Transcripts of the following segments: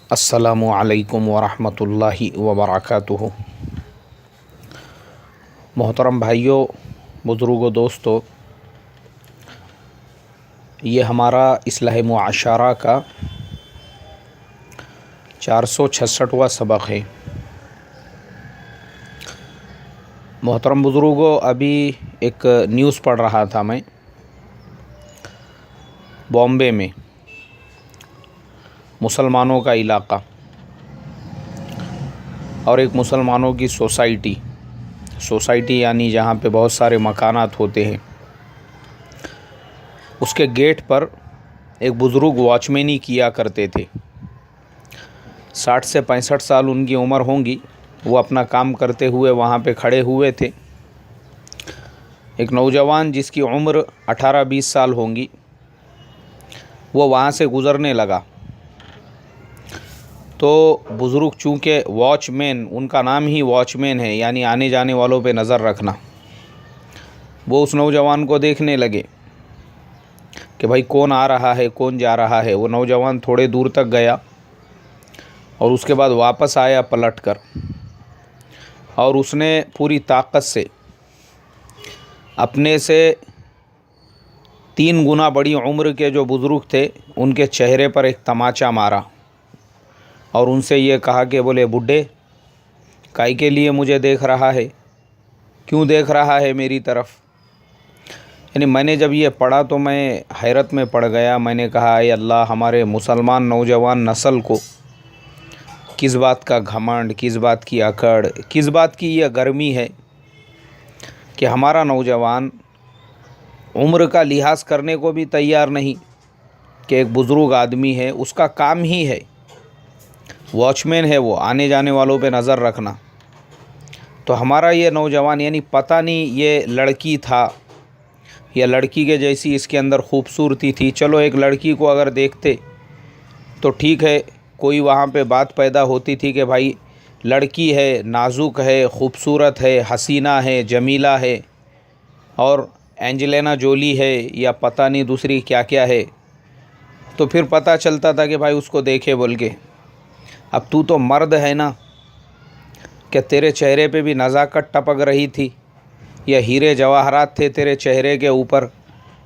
अस्सलामु अलैकुम वरहमतुल्लाहि वबरकातुहु। मोहतरम भाइयों, बुज़ुर्गों, दोस्तों, ये हमारा इस्लाह मुआशरा का 466वां सबक है। मोहतरम बुज़ुर्गों, अभी एक न्यूज़ पढ़ रहा था मैं। बॉम्बे में मुसलमानों का इलाक़ा और एक मुसलमानों की सोसाइटी यानी जहाँ पे बहुत सारे मकानात होते हैं, उसके गेट पर एक बुज़ुर्ग वॉचमैनी किया करते थे। 60 से 65 साल उनकी उम्र होंगी। वो अपना काम करते हुए वहाँ पे खड़े हुए थे। एक नौजवान जिसकी उम्र 18-20 साल होंगी, वो वहाँ से गुज़रने लगा। तो बुज़ुर्ग चूँकि वॉचमैन, उनका नाम ही वॉचमैन है, यानी आने जाने वालों पे नज़र रखना, वो उस नौजवान को देखने लगे कि भाई कौन आ रहा है, कौन जा रहा है। वो नौजवान थोड़े दूर तक गया और उसके बाद वापस आया पलट कर, और उसने पूरी ताकत से अपने से 3 गुना बड़ी उम्र के जो बुज़ुर्ग थे उनके चेहरे पर एक तमाचा मारा और उनसे ये कहा कि बोले, बुड्ढे, काहे के लिए मुझे देख रहा है? क्यों देख रहा है मेरी तरफ? यानी मैंने जब ये पढ़ा तो मैं हैरत में पड़ गया। मैंने कहा, ऐ अल्लाह, हमारे मुसलमान नौजवान नस्ल को किस बात का घमंड, किस बात की अकड़, किस बात की यह गर्मी है कि हमारा नौजवान उम्र का लिहाज करने को भी तैयार नहीं कि एक बुज़ुर्ग आदमी है, उसका काम ही है, वॉचमैन है, वो आने जाने वालों पे नज़र रखना। तो हमारा ये नौजवान, यानी पता नहीं ये लड़की था या लड़की के जैसी इसके अंदर खूबसूरती थी। चलो, एक लड़की को अगर देखते तो ठीक है, कोई वहाँ पे बात पैदा होती थी कि भाई लड़की है, नाजुक है, खूबसूरत है, हसीना है, जमीला है, और एंजेलिना जोली है या पता नहीं दूसरी क्या क्या है, तो फिर पता चलता था कि भाई उसको देखे बोल के। अब तू तो मर्द है ना, क्या तेरे चेहरे पे भी नज़ाकत टपक रही थी, या हीरे जवाहरात थे तेरे चेहरे के ऊपर,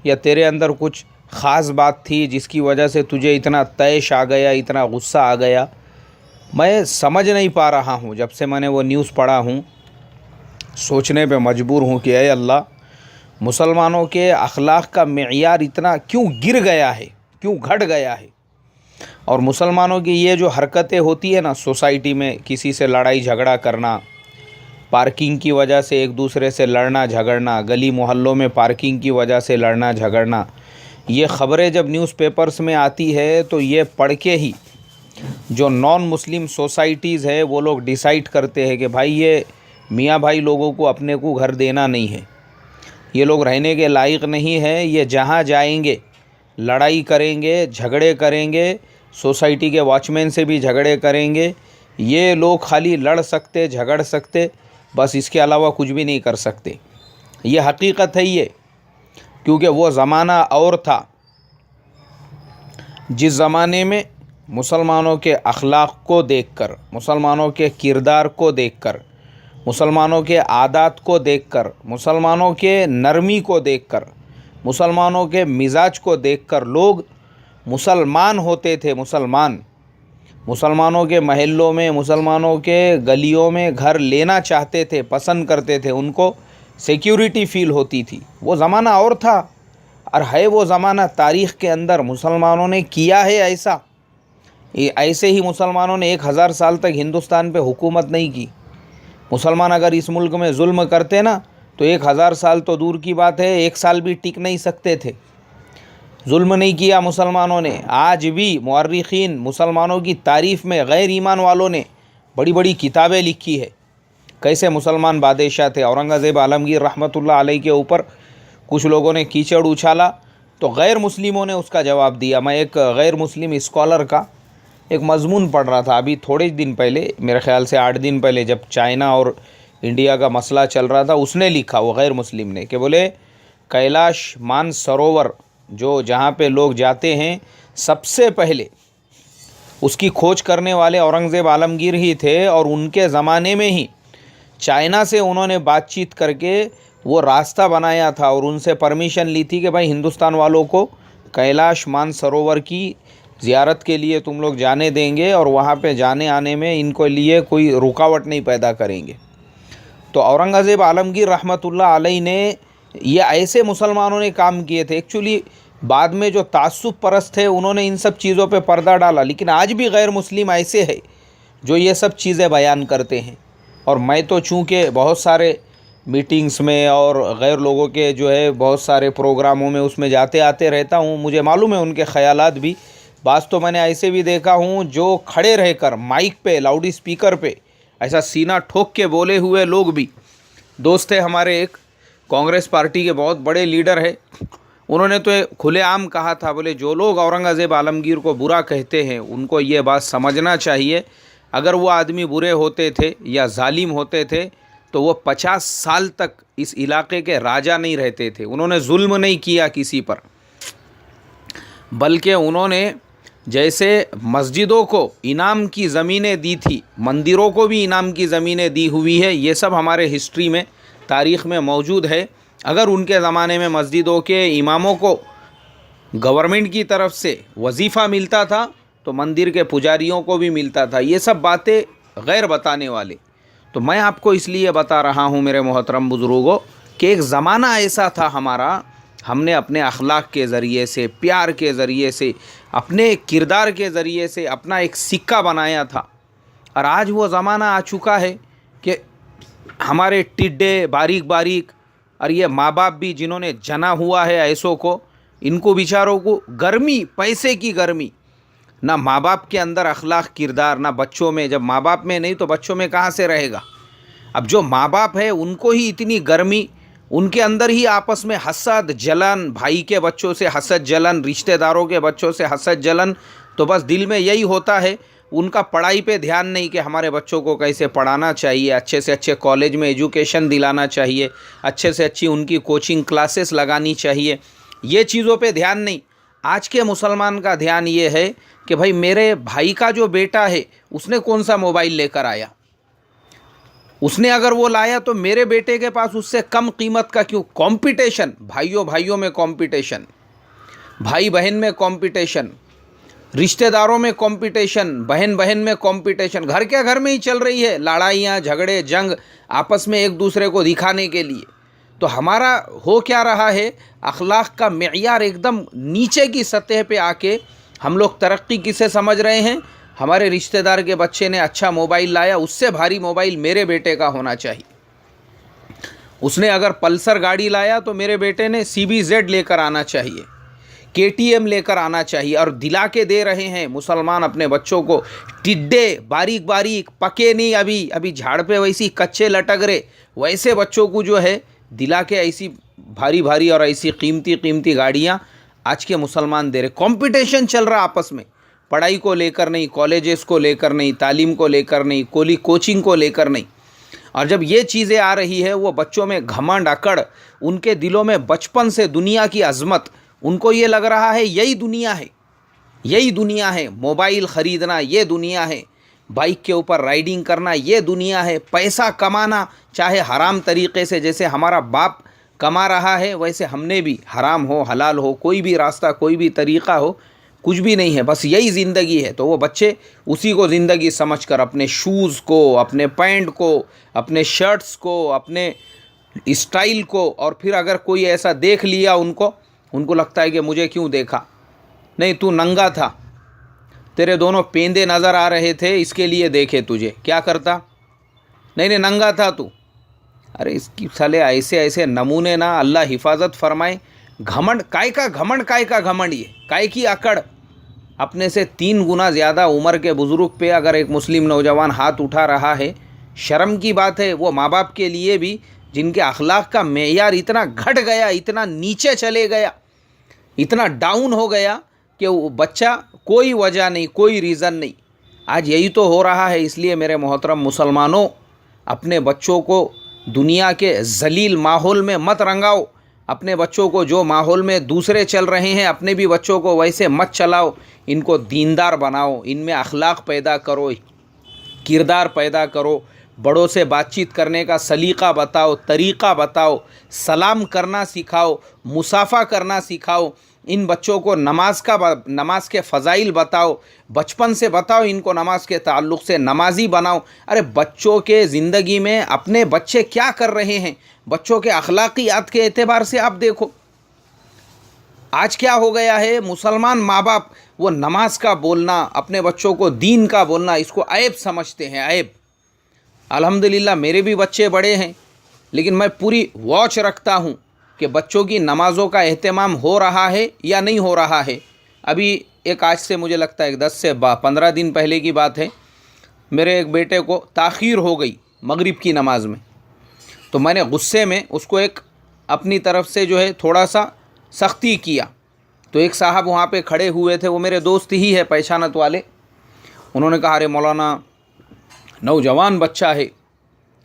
या तेरे अंदर कुछ ख़ास बात थी जिसकी वजह से तुझे इतना तैश आ गया, इतना गुस्सा आ गया? मैं समझ नहीं पा रहा हूँ। जब से मैंने वो न्यूज़ पढ़ा हूँ, सोचने पे मजबूर हूँ कि ऐ अल्लाह, मुसलमानों के अखलाक का मेयार इतना क्यों गिर गया है, क्यों घट गया है। और मुसलमानों की ये जो हरकतें होती है ना, सोसाइटी में किसी से लड़ाई झगड़ा करना, पार्किंग की वजह से एक दूसरे से लड़ना झगड़ना, गली मोहल्लों में पार्किंग की वजह से लड़ना झगड़ना, ये ख़बरें जब न्यूज़पेपर्स में आती है तो ये पढ़ के ही जो नॉन मुस्लिम सोसाइटीज़ है वो लोग डिसाइड करते हैं कि भाई ये मियाँ भाई लोगों को अपने को घर देना नहीं है, ये लोग रहने के लायक नहीं है, ये जहाँ जाएंगे लड़ाई करेंगे, झगड़े करेंगे, सोसाइटी के वॉचमैन से भी झगड़े करेंगे। ये लोग खाली लड़ सकते, झगड़ सकते, बस इसके अलावा कुछ भी नहीं कर सकते। ये हकीकत है ये, क्योंकि वो ज़माना और था जिस ज़माने में मुसलमानों के अखलाक को देखकर, मुसलमानों के किरदार को देखकर, मुसलमानों के आदात को देखकर, मुसलमानों के नरमी को देखकर, मुसलमानों के मिजाज को देखकर लोग मुसलमान होते थे। मुसलमानों के महल्लों में, मुसलमानों के गलियों में घर लेना चाहते थे, पसंद करते थे, उनको सिक्योरिटी फील होती थी। वो ज़माना और था, और है वो ज़माना तारीख़ के अंदर मुसलमानों ने किया है ऐसा। ऐसे ही मुसलमानों ने 1000 साल तक हिंदुस्तान पे हुकूमत नहीं की। मुसलमान अगर इस मुल्क में जुल्म करते ना तो 1000 साल तो दूर की बात है, 1 साल भी टिक नहीं सकते थे। जुल्म नहीं किया मुसलमानों ने। आज भी मुअर्रिखीन मुसलमानों की तारीफ़ में गैर ईमान वालों ने बड़ी बड़ी किताबें लिखी है, कैसे मुसलमान बादशाह थे। औरंगज़ेब आलमगीर रहमतुल्लाह अलैह के ऊपर कुछ लोगों ने कीचड़ उछाला तो गैर मुस्लिमों ने उसका जवाब दिया। मैं एक गैर मुस्लिम स्कॉलर का एक मजमून पढ़ रहा था अभी थोड़े दिन पहले, मेरे ख़्याल से 8 दिन पहले, जब चाइना और इंडिया का मसला चल रहा था। उसने लिखा, वो गैर मुस्लिम ने, कि बोले कैलाश मानसरोवर जो जहाँ पे लोग जाते हैं, सबसे पहले उसकी खोज करने वाले औरंगज़ेब आलमगीर ही थे, और उनके ज़माने में ही चाइना से उन्होंने बातचीत करके वो रास्ता बनाया था और उनसे परमिशन ली थी कि भाई हिंदुस्तान वालों को कैलाश मानसरोवर की ज़ियारत के लिए तुम लोग जाने देंगे और वहाँ पे जाने आने में इनको लिए कोई रुकावट नहीं पैदा करेंगे। तो औरंगज़ेब आलमगीर रहमतुल्लाह अलैह ने ये ऐसे मुसलमानों ने काम किए थे। एक्चुअली बाद में जो तासुब परस्त थे उन्होंने इन सब चीज़ों पे पर्दा डाला, लेकिन आज भी गैर मुस्लिम ऐसे है जो ये सब चीज़ें बयान करते हैं। और मैं तो चूँकि बहुत सारे मीटिंग्स में और गैर लोगों के जो है बहुत सारे प्रोग्रामों में उसमें जाते आते रहता हूँ, मुझे मालूम है उनके ख़यालात भी। बास तो मैंने ऐसे भी देखा हूँ जो खड़े रहकर माइक पे, लाउड स्पीकर पे ऐसा सीना ठोक के बोले हुए लोग भी। दोस्त है हमारे, एक कांग्रेस पार्टी के बहुत बड़े लीडर है, उन्होंने तो खुलेआम कहा था, बोले जो लोग औरंगज़ेब आलमगीर को बुरा कहते हैं उनको ये बात समझना चाहिए, अगर वो आदमी बुरे होते थे या जालिम होते थे तो वो 50 साल तक इस इलाके के राजा नहीं रहते थे। उन्होंने जुल्म नहीं किया किसी पर, बल्कि उन्होंने जैसे मस्जिदों को इनाम की ज़मीनें दी थी, मंदिरों को भी इनाम की ज़मीनें दी हुई है। ये सब हमारे हिस्ट्री में, तारीख़ में मौजूद है। अगर उनके ज़माने में मस्जिदों के इमामों को गवर्नमेंट की तरफ से वजीफ़ा मिलता था तो मंदिर के पुजारियों को भी मिलता था। ये सब बातें गैर बताने वाले। तो मैं आपको इसलिए बता रहा हूँ मेरे मोहतरम बुज़ुर्गों कि एक ज़माना ऐसा था हमारा, हमने अपने अखलाक के ज़रिए से, प्यार के ज़रिए से, अपने किरदार के ज़रिए से अपना एक सिक्का बनाया था। और आज वो ज़माना आ चुका है कि हमारे टिड्डे बारीक बारीक और ये माँ बाप भी जिन्होंने जना हुआ है ऐसों को, इनको बेचारों को गर्मी, पैसे की गर्मी, ना माँ बाप के अंदर अखलाक किरदार, ना बच्चों में। जब माँ बाप में नहीं तो बच्चों में कहाँ से रहेगा। अब जो माँ बाप है उनको ही इतनी गर्मी, उनके अंदर ही आपस में हसद जलन, भाई के बच्चों से हसद जलन, रिश्तेदारों के बच्चों से हसद जलन, तो बस दिल में यही होता है। उनका पढ़ाई पे ध्यान नहीं कि हमारे बच्चों को कैसे पढ़ाना चाहिए, अच्छे से अच्छे कॉलेज में एजुकेशन दिलाना चाहिए, अच्छे से अच्छी उनकी कोचिंग क्लासेस लगानी चाहिए, ये चीज़ों पे ध्यान नहीं। आज के मुसलमान का ध्यान ये है कि भाई मेरे भाई का जो बेटा है उसने कौन सा मोबाइल लेकर आया, उसने अगर वो लाया तो मेरे बेटे के पास उससे कम कीमत का क्यों। कंपटीशन, भाइयों भाइयों में कंपटीशन, भाई बहन में कंपटीशन, रिश्तेदारों में कंपटीशन, बहन बहन में कंपटीशन, घर के घर में ही चल रही है लड़ाइयाँ, झगड़े, जंग, आपस में एक दूसरे को दिखाने के लिए। तो हमारा हो क्या रहा है, अखलाक का मेयार एकदम नीचे की सतह पे आके हम लोग तरक्की किसे समझ रहे हैं। हमारे रिश्तेदार के बच्चे ने अच्छा मोबाइल लाया, उससे भारी मोबाइल मेरे बेटे का होना चाहिए। उसने अगर पल्सर गाड़ी लाया तो मेरे बेटे ने CBZ लेकर आना चाहिए, KTM लेकर आना चाहिए। और दिला के दे रहे हैं मुसलमान अपने बच्चों को, टिड्डे बारीक बारीक, पके नहीं अभी अभी झाड़ पे वैसी कच्चे लटक रहे, वैसे बच्चों को जो है दिला के ऐसी भारी भारी और ऐसी कीमती कीमती गाड़ियाँ आज के मुसलमान दे रहे। कंपटीशन चल रहा आपस में, पढ़ाई को लेकर नहीं, कॉलेजेस को लेकर नहीं, तालीम को लेकर नहीं, कोचिंग को लेकर नहीं। और जब ये चीज़ें आ रही है, वो बच्चों में घमंड, अकड़, उनके दिलों में बचपन से दुनिया की अजमत, उनको ये लग रहा है यही दुनिया है, यही दुनिया है। मोबाइल ख़रीदना ये दुनिया है, बाइक के ऊपर राइडिंग करना ये दुनिया है, पैसा कमाना चाहे हराम तरीक़े से, जैसे हमारा बाप कमा रहा है वैसे हमने भी, हराम हो हलाल हो, कोई भी रास्ता, कोई भी तरीक़ा हो, कुछ भी नहीं है, बस यही ज़िंदगी है। तो वो बच्चे उसी को ज़िंदगी समझकर अपने शूज़ को, अपने पैंट को, अपने शर्ट्स को, अपने स्टाइल को, और फिर अगर कोई ऐसा देख लिया उनको लगता है कि मुझे क्यों देखा, नहीं तू नंगा था, तेरे दोनों पेंदे नज़र आ रहे थे इसके लिए देखे तुझे, क्या करता, नहीं नंगा था तू। अरे इसकी साले ऐसे ऐसे नमूने ना, अल्लाह हिफाजत फरमाए। घमंड काय का घमंड, काय का घमंड, ये काय की अकड़। अपने से 3 गुना ज़्यादा उम्र के बुज़ुर्ग पे अगर एक मुस्लिम नौजवान हाथ उठा रहा है, शर्म की बात है। वो माँ बाप के लिए भी जिनके अखलाक का मेयार इतना घट गया, इतना नीचे चले गया, इतना डाउन हो गया कि वो बच्चा कोई वजह नहीं, कोई रीज़न नहीं। आज यही तो हो रहा है। इसलिए मेरे मोहतरम मुसलमानों, अपने बच्चों को दुनिया के जलील माहौल में मत रंगाओ। अपने बच्चों को जो माहौल में दूसरे चल रहे हैं अपने भी बच्चों को वैसे मत चलाओ। इनको दीनदार बनाओ, इनमें अखलाक पैदा करो, किरदार पैदा करो, बड़ों से बातचीत करने का सलीका बताओ, तरीक़ा बताओ, सलाम करना सिखाओ, मुसाफ़ा करना सिखाओ। इन बच्चों को नमाज के फ़ज़ाइल बताओ, बचपन से बताओ इनको नमाज के ताल्लुक़ से नमाजी बनाओ। अरे बच्चों के ज़िंदगी में अपने बच्चे क्या कर रहे हैं, बच्चों के अखलाकियात के एतबार से आप देखो। आज क्या हो गया है, मुसलमान माँ बाप वो नमाज का बोलना, अपने बच्चों को दीन का बोलना, इसको ऐब समझते हैं, ऐब। अल्हम्दुलिल्लाह मेरे भी बच्चे बड़े हैं, लेकिन मैं पूरी वॉच रखता हूँ कि बच्चों की नमाज़ों का एहतमाम हो रहा है या नहीं हो रहा है। अभी एक आज से मुझे लगता है 10 से 15 दिन पहले की बात है, मेरे एक बेटे को ताख़ीर हो गई मगरिब की नमाज़ में, तो मैंने गुस्से में उसको एक अपनी तरफ से जो है थोड़ा सा सख्ती किया। तो एक साहब वहाँ पे खड़े हुए थे, वो मेरे दोस्त ही है पहचानत वाले। उन्होंने कहा, अरे मौलाना नौजवान बच्चा है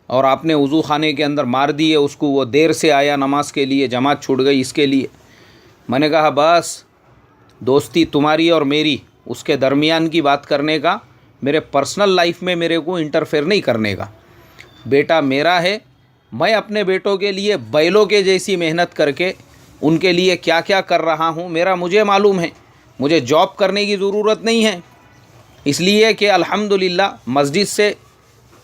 और आपने वज़ू खाने के अंदर मार दिए उसको, वो देर से आया नमाज के लिए, जमात छूट गई इसके लिए। मैंने कहा बस दोस्ती तुम्हारी और मेरी, उसके दरमियान की बात करने का, मेरे पर्सनल लाइफ में मेरे को इंटरफेयर नहीं करने का। बेटा मेरा है, मैं अपने बेटों के लिए बैलों के जैसी मेहनत करके उनके लिए क्या क्या कर रहा हूँ मुझे मालूम है। मुझे जॉब करने की ज़रूरत नहीं है, इसलिए कि अल्हम्दुलिल्लाह मस्जिद से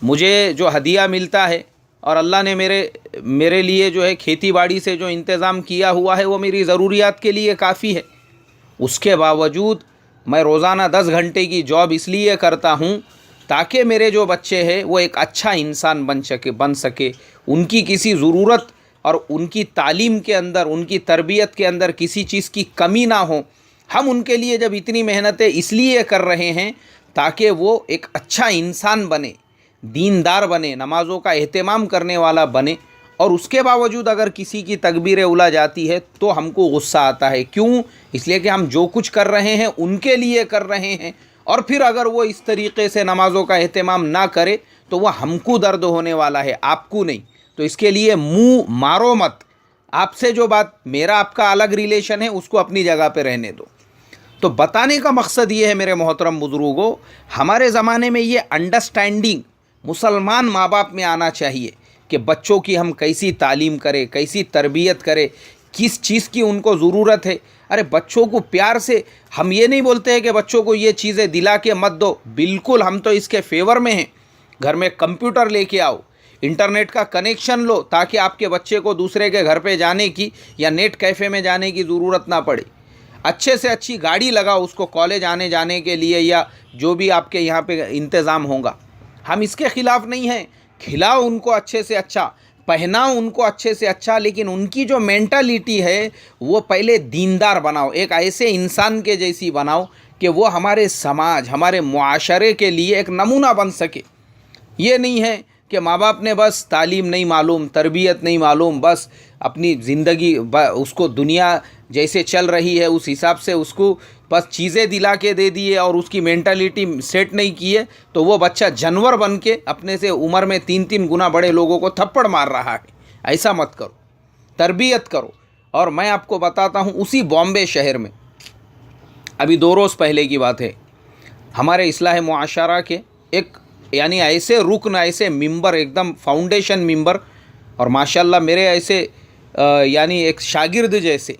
मुझे जो हदिया मिलता है और अल्लाह ने मेरे लिए जो है खेती बाड़ी से जो इंतज़ाम किया हुआ है वो मेरी ज़रूरियात के लिए काफ़ी है। उसके बावजूद मैं रोज़ाना 10 घंटे की जॉब इसलिए करता हूँ ताकि मेरे जो बच्चे हैं वो एक अच्छा इंसान बन सके। उनकी किसी ज़रूरत और उनकी तालीम के अंदर, उनकी तरबियत के अंदर किसी चीज़ की कमी ना हो। हम उनके लिए जब इतनी मेहनतें इसलिए कर रहे हैं ताकि वो एक अच्छा इंसान बने, दीनदार बने, नमाज़ों का एहतमाम करने वाला बने, और उसके बावजूद अगर किसी की तकबीरें उला जाती है तो हमको गुस्सा आता है। क्यों? इसलिए कि हम जो कुछ कर रहे हैं उनके लिए कर रहे हैं, और फिर अगर वो इस तरीक़े से नमाज़ों का एहतमाम ना करे तो वह हमको दर्द होने वाला है, आपको नहीं। तो इसके लिए मुँह मारो मत। आपसे जो बात, मेरा आपका अलग रिलेशन है, उसको अपनी जगह पे रहने दो। तो बताने का मकसद ये है मेरे मोहतरम बुज़ुर्गों, हमारे ज़माने में ये अंडरस्टैंडिंग मुसलमान माँ बाप में आना चाहिए कि बच्चों की हम कैसी तालीम करें, कैसी तरबियत करें, किस चीज़ की उनको ज़रूरत है। अरे बच्चों को प्यार से, हम ये नहीं बोलते हैं कि बच्चों को ये चीज़ें दिला के मत दो, बिल्कुल हम तो इसके फेवर में हैं। घर में कंप्यूटर लेके आओ, इंटरनेट का कनेक्शन लो, ताकि आपके बच्चे को दूसरे के घर पे जाने की या नेट कैफ़े में जाने की ज़रूरत ना पड़े। अच्छे से अच्छी गाड़ी लगाओ उसको कॉलेज आने जाने के लिए, या जो भी आपके यहाँ पे इंतज़ाम होगा। हम इसके ख़िलाफ़ नहीं हैं, खिलाओ उनको अच्छे से अच्छा, पहनाओ उनको अच्छे से अच्छा, लेकिन उनकी जो मेंटालिटी है वो पहले दीनदार बनाओ, एक ऐसे इंसान के जैसी बनाओ कि वो हमारे समाज, हमारे मुआशरे के लिए एक नमूना बन सके। ये नहीं है कि माँ बाप ने बस तालीम नहीं मालूम, तरबियत नहीं मालूम, बस अपनी ज़िंदगी उसको दुनिया जैसे चल रही है उस हिसाब से उसको बस चीज़ें दिला के दे दिए और उसकी मेंटालिटी सेट नहीं की है, तो वो बच्चा जानवर बन के अपने से उम्र में 3-3 गुना बड़े लोगों को थप्पड़ मार रहा है। ऐसा मत करो, तरबियत करो। और मैं आपको बताता हूँ, उसी बॉम्बे शहर में अभी 2 रोज़ पहले की बात है, हमारे इस्लाह मुआशरा के एक यानी ऐसे रुकन, ऐसे मिंबर, एकदम फाउंडेशन मिंबर, और माशाल्लाह मेरे ऐसे यानी एक शागिर्द जैसे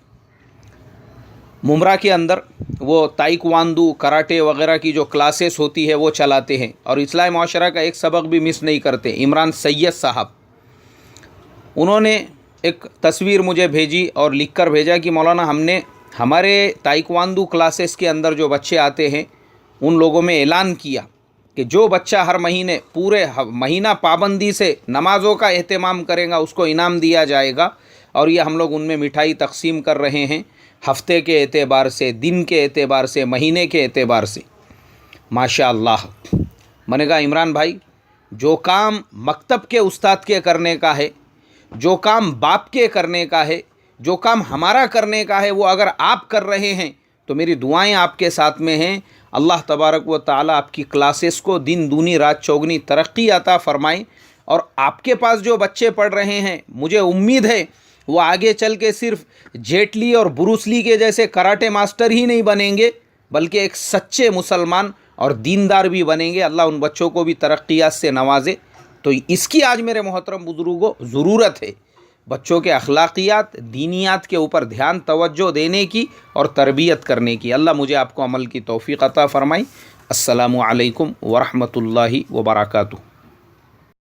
मुमरा के अंदर वो ताइक्वांडो, कराटे वगैरह की जो क्लासेस होती है वो चलाते हैं, और इस्लाह मुआशरा का एक सबक भी मिस नहीं करते। इमरान सैयद साहब, उन्होंने एक तस्वीर मुझे भेजी और लिख कर भेजा कि मौलाना, हमने हमारे ताइक्वांडो क्लासेस के अंदर जो बच्चे आते हैं उन लोगों में ऐलान किया कि जो बच्चा हर महीने पूरे महीना पाबंदी से नमाज़ों का एहतमाम करेगा उसको इनाम दिया जाएगा। और ये हम लोग उनमें मिठाई तकसीम कर रहे हैं, हफ्ते के एतबार से, दिन के एतबार से, महीने के एतबार से। माशाअल्लाह। मैंने कहा इमरान भाई, जो काम मकतब के उस्ताद के करने का है, जो काम बाप के करने का है, जो काम हमारा करने का है, वो अगर आप कर रहे हैं तो मेरी दुआएं आपके साथ में हैं। अल्लाह तबारक व ताला आपकी क्लासेस को दिन दूनी रात चौगनी तरक्की अता फ़रमाए। और आपके पास जो बच्चे पढ़ रहे हैं, मुझे उम्मीद है वो आगे चल के सिर्फ जेटली और ब्रूस ली के जैसे कराटे मास्टर ही नहीं बनेंगे, बल्कि एक सच्चे मुसलमान और दीनदार भी बनेंगे। अल्लाह उन बच्चों को भी तरक्कियात से नवाजे। तो इसकी आज मेरे मोहतरम बुजुर्गों ज़रूरत है, बच्चों के अखलाकियात, दीनियात के ऊपर ध्यान तवज्जो देने की और तरबियत करने की। अल्लाह मुझे आपको अमल की तौफ़ीक़ अता फ़रमाई। अस्सलामु अलैकुम व रहमतुल्लाहि व बरकातुहू।